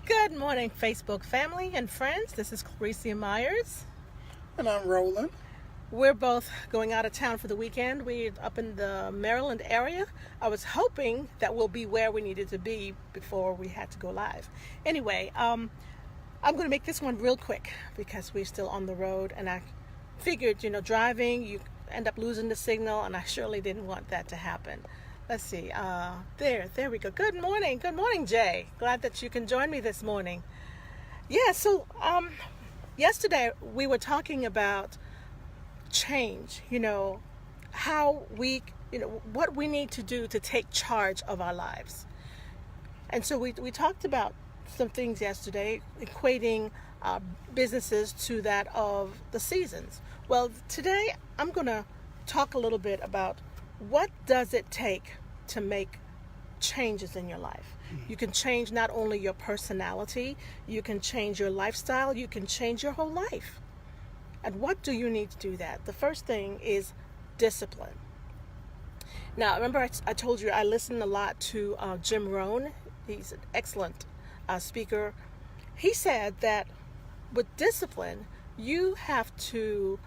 Good morning, Facebook family and friends. This is Recie Myers. And I'm rolling. We're both going out of town for the weekend. We're up in the Maryland area. I was hoping that we'll be where we needed to be before we had to go live. Anyway, I'm going to make this one real quick because we're still on the road, and I figured, driving, you end up losing the signal, and I surely didn't want that to happen. Let's see. There we go. Good morning, Jay. Glad that you can join me this morning. Yeah. So, yesterday we were talking about change. How we, what we need to do to take charge of our lives. And so we talked about some things yesterday, equating businesses to that of the seasons. Well, today I'm going to talk a little bit about what does it take to make changes in your life. You can change not only your personality, you can change your lifestyle, you can change your whole life. And what do you need to do that? The first thing is discipline. Now, remember I told you I listen a lot to Jim Rohn. He's an excellent speaker. He said that with discipline, you have to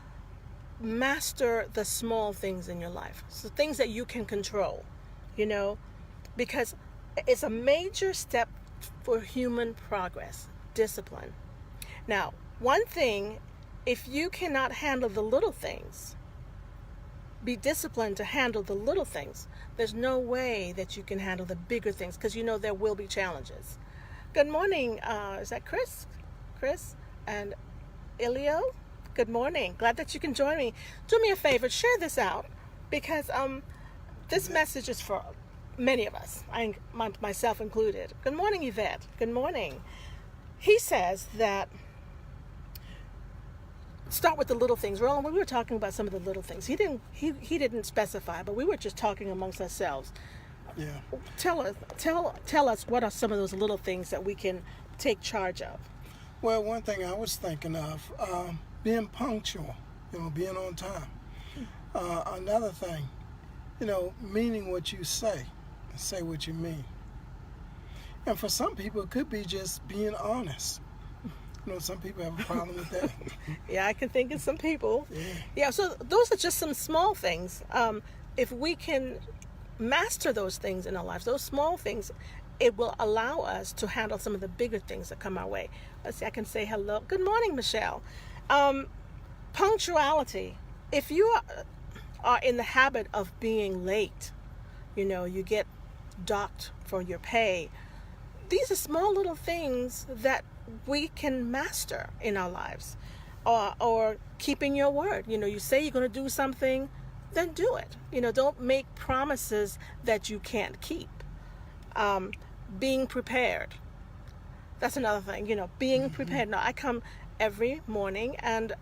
master the small things in your life. So things that you can control, because it's a major step for human progress, discipline. Now, one thing, if you cannot handle the little things, be disciplined to handle the little things, there's no way that you can handle the bigger things, because there will be challenges. Good morning. Is that Chris? Chris and Ilio? Good morning. Glad that you can join me. Do me a favor, share this out, because this message is for many of us, myself included. Good morning, Yvette. Good morning. He says that start with the little things. Roland, we were talking about some of the little things. He didn't specify, but we were just talking amongst ourselves. Yeah. Tell us what are some of those little things that we can take charge of. Well, one thing I was thinking of, being punctual, being on time. Another thing, meaning what you say what you mean. And for some people, it could be just being honest. Some people have a problem with that. Yeah, I can think of some people. Yeah, so those are just some small things. If we can master those things in our lives, those small things, it will allow us to handle some of the bigger things that come our way. Let's see, I can say hello. Good morning, Michelle. Punctuality. If you are in the habit of being late, you get docked for your pay. These are small little things that we can master in our lives. Or keeping your word. You say you're going to do something, then do it. Don't make promises that you can't keep. Being prepared. That's another thing, being prepared. Now, I come every morning and,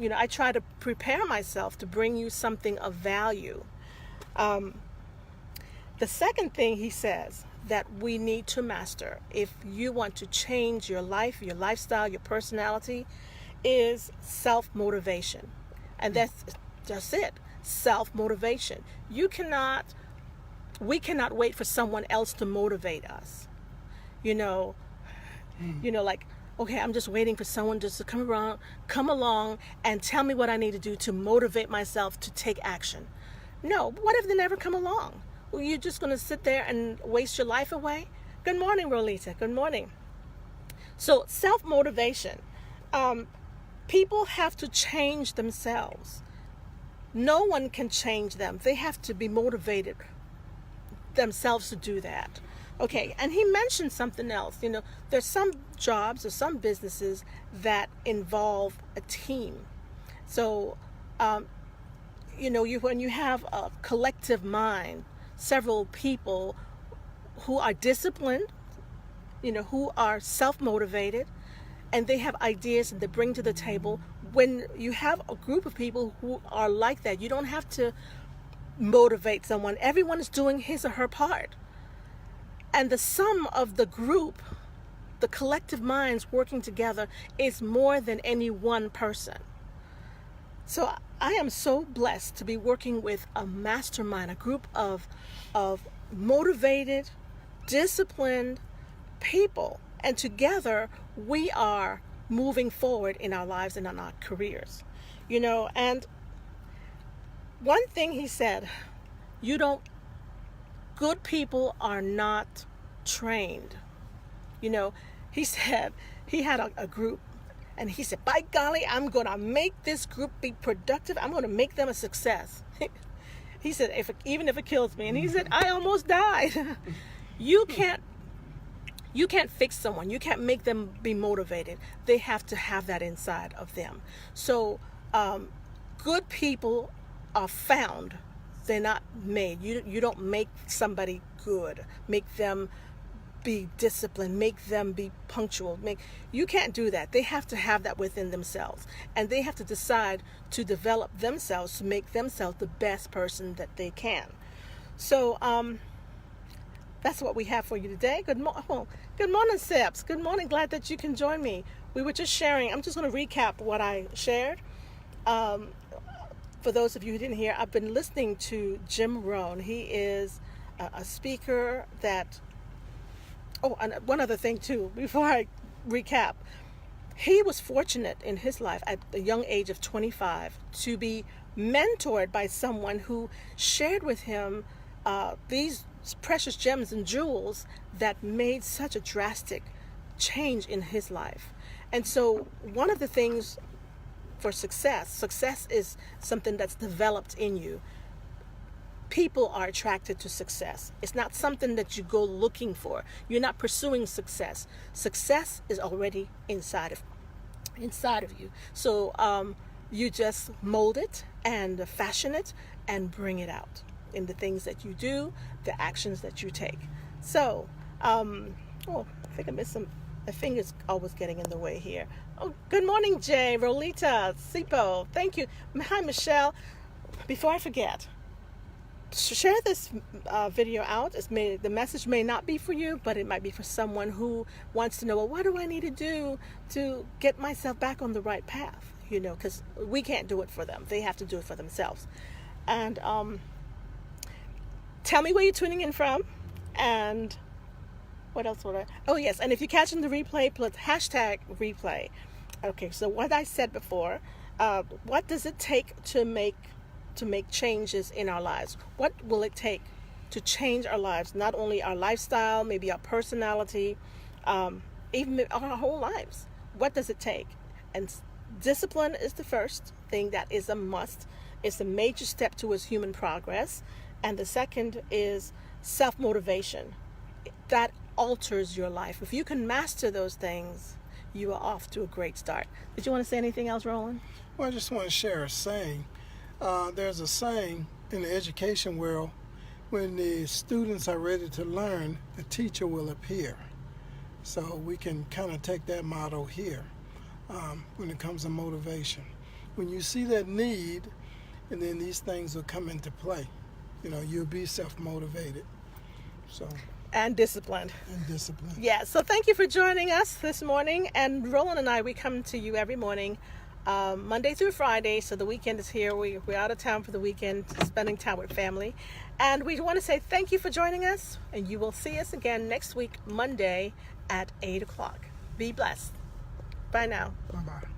I try to prepare myself to bring you something of value. The second thing he says that we need to master if you want to change your life, your lifestyle, your personality, is self-motivation. And that's just it, self-motivation. We cannot wait for someone else to motivate us. Like, okay, I'm just waiting for someone just to come along and tell me what I need to do to motivate myself to take action. No, what if they never come along? Well, you're just going to sit there and waste your life away? Good morning, Rolita. Good morning. So self-motivation. People have to change themselves. No one can change them. They have to be motivated themselves to do that. Okay, and he mentioned something else. There's some jobs or some businesses that involve a team. So, when you have a collective mind, several people who are disciplined, who are self-motivated, and they have ideas that they bring to the table. When you have a group of people who are like that, you don't have to motivate someone. Everyone is doing his or her part. And the sum of the group, the collective minds working together, is more than any one person. So I am so blessed to be working with a mastermind, a group of motivated, disciplined people. And together, we are moving forward in our lives and in our careers. And one thing he said, good people are not trained. He said he had a group, and he said, by golly, I'm going to make this group be productive. I'm going to make them a success. He said, even if it kills me. And he said, I almost died. You can't fix someone. You can't make them be motivated. They have to have that inside of them. So good people are found. They're not made. You don't make somebody good. Make them be disciplined. Make them be punctual. You can't do that. They have to have that within themselves. And they have to decide to develop themselves to make themselves the best person that they can. So that's what we have for you today. Good morning, Sips. Good morning. Glad that you can join me. We were just sharing. I'm just going to recap what I shared. For those of you who didn't hear, I've been listening to Jim Rohn. He is a speaker that... Oh, and one other thing too, before I recap. He was fortunate in his life at the young age of 25 to be mentored by someone who shared with him these precious gems and jewels that made such a drastic change in his life. And so one of the things for success is something that's developed in you. People are attracted to success. It's not something that you go looking for. You're not pursuing success. Success is already inside of you. So you just mold it and fashion it and bring it out in the things that you do, the actions that you take. So, I think I missed some. My finger's always getting in the way here. Oh, good morning, Jay, Rolita, Sipo. Thank you. Hi, Michelle. Before I forget, share this video out. The message may not be for you, but it might be for someone who wants to know, well, what do I need to do to get myself back on the right path? Because we can't do it for them. They have to do it for themselves. And tell me where you're tuning in from, and what else would I... Oh, yes, and if you're catching the replay, put hashtag replay. Okay, so what I said before, what does it take to make changes in our lives? What will it take to change our lives? Not only our lifestyle, maybe our personality, even our whole lives. What does it take? And discipline is the first thing that is a must. It's a major step towards human progress. And the second is self-motivation. That alters your life. If you can master those things, you are off to a great start. Did you want to say anything else, Roland? Well, I just want to share a saying. There's a saying in the education world, when the students are ready to learn, the teacher will appear. So we can kind of take that motto here when it comes to motivation. When you see that need, and then these things will come into play. You'll be self-motivated. And disciplined. Yeah, so thank you for joining us this morning. And Roland and I, we come to you every morning, Monday through Friday. So the weekend is here. We're out of town for the weekend, spending time with family. And we want to say thank you for joining us. And you will see us again next week, Monday at 8 o'clock. Be blessed. Bye now. Bye-bye.